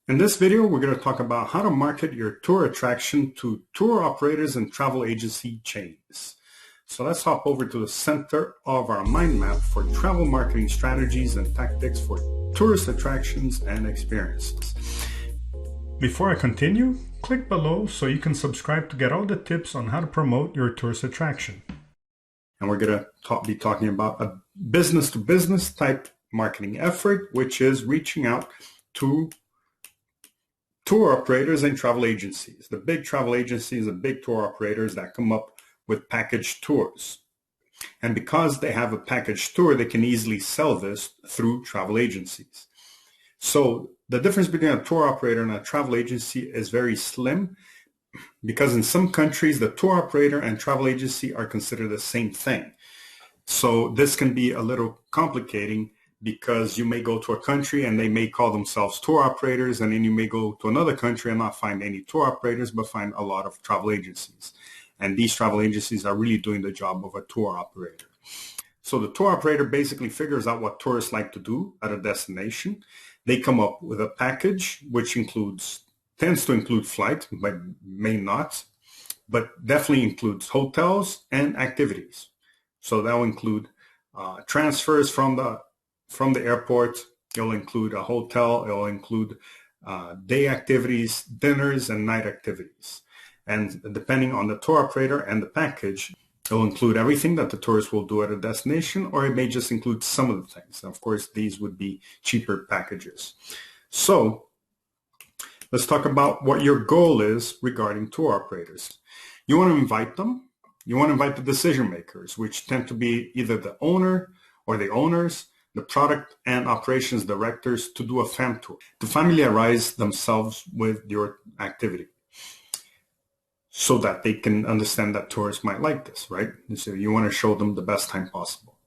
In this video, we're going to talk about how to market your tour attraction to tour operators and travel agency chains. So let's hop over to the center of our mind map for travel marketing strategies and tactics for tourist attractions and experiences. Before I continue, click below so you can subscribe to get all the tips on how to promote your tourist attraction. And we're going to be talking about a business-to-business type marketing effort, which is reaching out to tour operators and travel agencies. The big travel agencies, the big tour operators that come up with packaged tours. And because they have a packaged tour, they can easily sell this through travel agencies. So the difference between a tour operator and a travel agency is very slim, because in some countries, the tour operator and travel agency are considered the same thing. So this can be a little complicating, because you may go to a country and they may call themselves tour operators, and then you may go to another country and not find any tour operators, but find a lot of travel agencies. And these travel agencies are really doing the job of a tour operator. So the tour operator basically figures out what tourists like to do at a destination. They come up with a package, which tends to include flight, but may not, but definitely includes hotels and activities. So that will include transfers from the airport. It'll include a hotel. It'll include day activities, dinners, and night activities. And depending on the tour operator and the package, it'll include everything that the tourist will do at a destination, or it may just include some of the things. And of course, these would be cheaper packages. So let's talk about what your goal is regarding tour operators. You want to invite them. You want to invite the decision makers, which tend to be either the owner or the owners, the product and operations directors, to do a fam tour, to familiarize themselves with your activity so that they can understand that tourists might like this, right? So you want to show them the best time possible.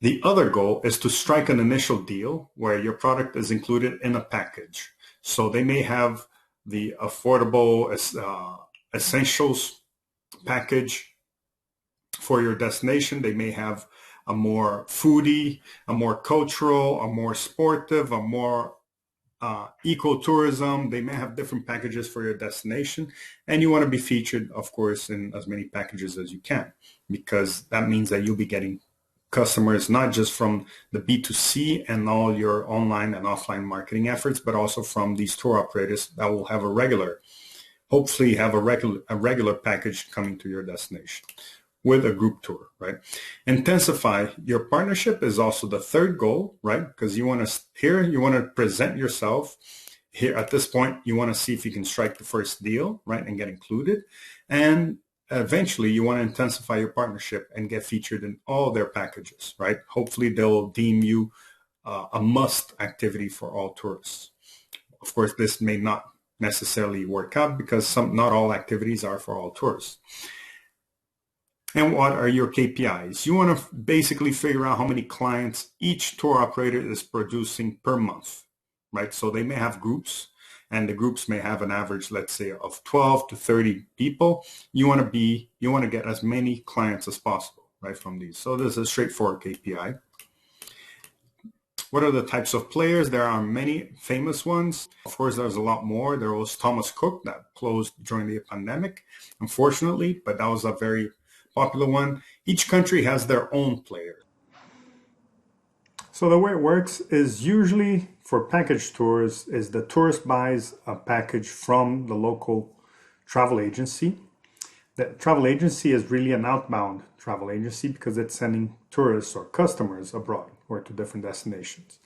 The other goal is to strike an initial deal where your product is included in a package. So they may have the affordable essentials package for your destination. They may have a more foodie, a more cultural, a more sportive, a more ecotourism. They may have different packages for your destination, and you want to be featured, of course, in as many packages as you can, because that means that you'll be getting customers not just from the B2C and all your online and offline marketing efforts, but also from these tour operators that will have hopefully have a regular package coming to your destination with a group tour, right? Intensify your partnership is also the third goal, right? Because you want to present yourself. Here at this point, you want to see if you can strike the first deal, right, and get included. And eventually, you want to intensify your partnership and get featured in all their packages, right? Hopefully, they'll deem you a must activity for all tourists. Of course, this may not necessarily work out, because not all activities are for all tourists. And what are your KPIs? You want to basically figure out how many clients each tour operator is producing per month, right? So they may have groups, and the groups may have an average, let's say, of 12 to 30 people. You want to get as many clients as possible, right, from these. So this is a straightforward KPI. What are the types of players? There are many famous ones. Of course, there's a lot more. There was Thomas Cook that closed during the pandemic, unfortunately, but that was a very popular one. Each country has their own player. So the way it works is, usually for package tours, is the tourist buys a package from the local travel agency. The travel agency is really an outbound travel agency, because it's sending tourists or customers abroad or to different destinations.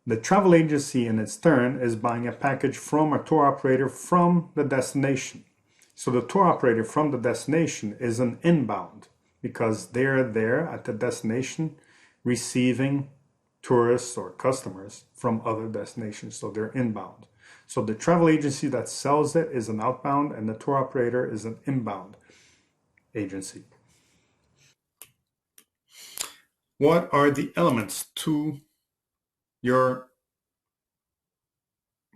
The travel agency, in its turn, is buying a package from a tour operator from the destination. So the tour operator from the destination is an inbound, because they're there at the destination receiving tourists or customers from other destinations. So they're inbound. So the travel agency that sells it is an outbound, and the tour operator is an inbound agency. What are the elements to your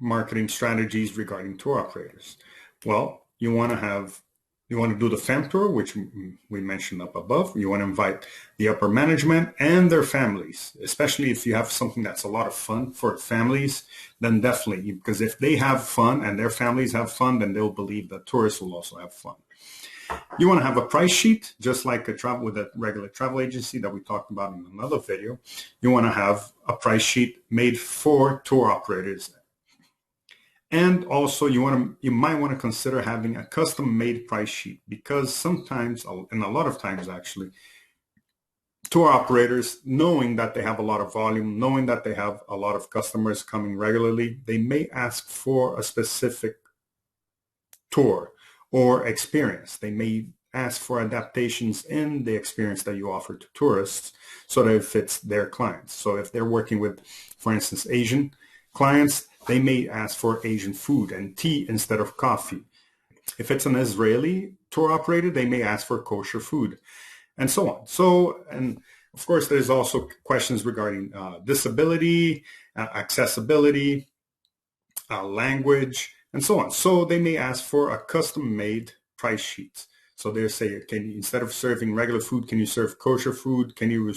marketing strategies regarding tour operators? Well, you want to have You want to do the fam tour, which we mentioned up above. You want to invite the upper management and their families, especially if you have something that's a lot of fun for families, then definitely, because if they have fun and their families have fun, then they'll believe that tourists will also have fun. You want to have a price sheet, just like a travel with a regular travel agency that we talked about in another video. You want to have a price sheet made for tour operators. And also you might want to consider having a custom made price sheet, because sometimes, and a lot of times actually, tour operators, knowing that they have a lot of volume, knowing that they have a lot of customers coming regularly, they may ask for a specific tour or experience. They may ask for adaptations in the experience that you offer to tourists so that it fits their clients. So if they're working with, for instance, Asian clients, they may ask for Asian food and tea instead of coffee. If it's an Israeli tour operator, they may ask for kosher food, and so on. So, and of course, there's also questions regarding disability, accessibility, language, and so on. So they may ask for a custom-made price sheet. So they say, instead of serving regular food, can you serve kosher food? Can you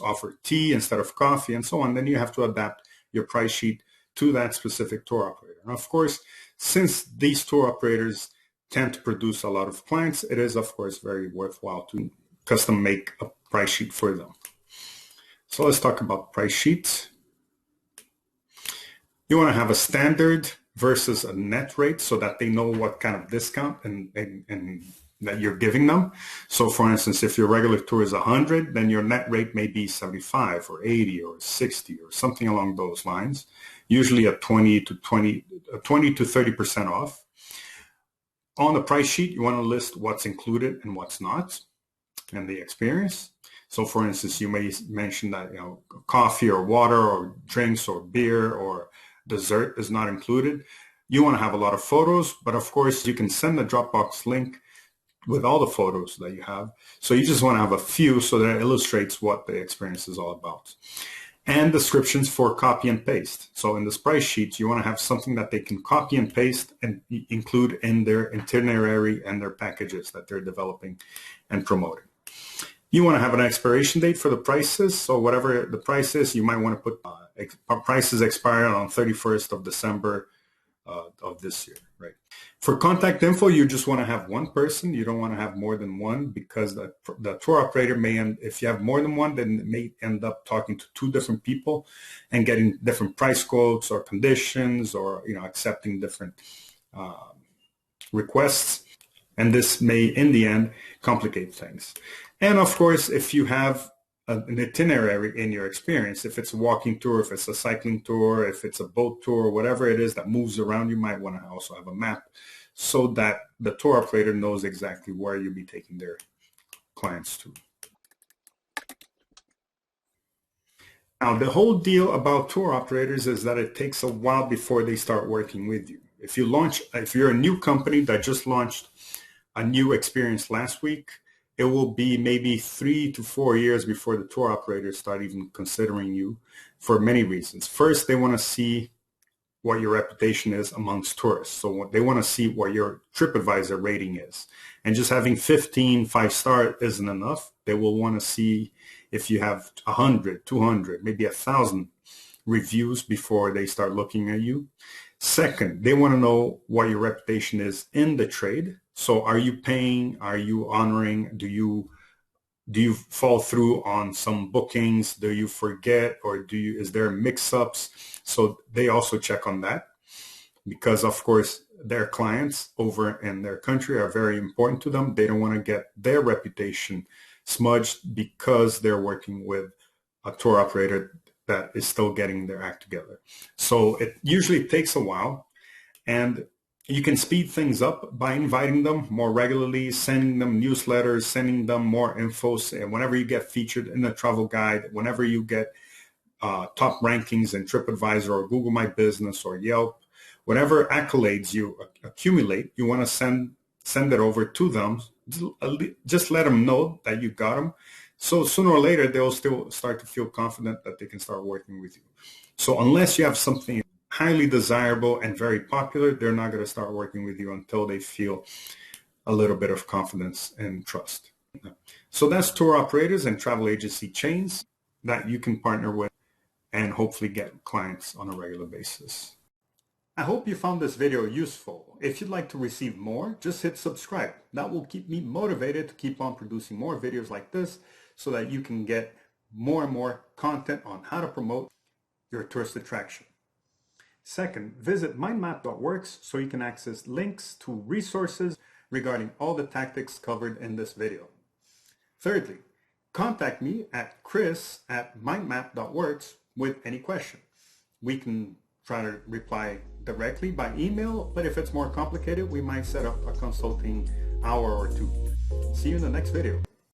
offer tea instead of coffee, and so on? Then you have to adapt your price sheet to that specific tour operator. And of course, since these tour operators tend to produce a lot of clients, it is, of course, very worthwhile to custom make a price sheet for them. So let's talk about price sheets. You want to have a standard versus a net rate so that they know what kind of discount and that you're giving them. So for instance, if your regular tour is 100, then your net rate may be 75 or 80 or 60 or something along those lines, usually a 20 to 30% off. On the price sheet, you want to list what's included and what's not and the experience. So for instance, you may mention that, coffee or water or drinks or beer or dessert is not included. You want to have a lot of photos, but of course you can send a Dropbox link with all the photos that you have. So you just want to have a few so that it illustrates what the experience is all about. And descriptions for copy and paste. So in this price sheet, you want to have something that they can copy and paste and include in their itinerary and their packages that they're developing and promoting. You want to have an expiration date for the prices. So whatever the price is, you might want to put prices expire on 31st of December of this year, right? For contact info, you just want to have one person. You don't want to have more than one, because the tour operator may if you have more than one, then it may end up talking to two different people and getting different price quotes or conditions, or accepting different requests. And this may, in the end, complicate things. And of course, if you have an itinerary in your experience, if it's a walking tour, if it's a cycling tour, if it's a boat tour, whatever it is that moves around, you might want to also have a map so that the tour operator knows exactly where you'll be taking their clients to. Now, the whole deal about tour operators is that it takes a while before they start working with you. If you're a new company that just launched a new experience last week, it will be maybe 3 to 4 years before the tour operators start even considering you, for many reasons. First, they want to see what your reputation is amongst tourists. So they want to see what your TripAdvisor rating is. And just having 15 5-star isn't enough. They will want to see if you have 100, 200, maybe 1,000 reviews before they start looking at you. Second, they want to know what your reputation is in the trade. So are you paying? Are you honoring? Do you fall through on some bookings? Do you forget, or is there mix-ups? So they also check on that, because of course their clients over in their country are very important to them. They don't want to get their reputation smudged because they're working with a tour operator that is still getting their act together. So it usually takes a while, and you can speed things up by inviting them more regularly, sending them newsletters, sending them more info. And whenever you get featured in a travel guide, whenever you get top rankings in TripAdvisor or Google My Business or Yelp, whatever accolades you accumulate, you want to send it over to them. Just let them know that you got them. So sooner or later, they'll still start to feel confident that they can start working with you. So unless you have something highly desirable and very popular, they're not going to start working with you until they feel a little bit of confidence and trust. So that's tour operators and travel agency chains that you can partner with and hopefully get clients on a regular basis. I hope you found this video useful. If you'd like to receive more, just hit subscribe. That will keep me motivated to keep on producing more videos like this so that you can get more and more content on how to promote your tourist attraction. Second, visit mindmap.works so you can access links to resources regarding all the tactics covered in this video. Thirdly, contact me at chris@mindmap.works with any question. We can try to reply directly by email, but if it's more complicated, we might set up a consulting hour or two. See you in the next video.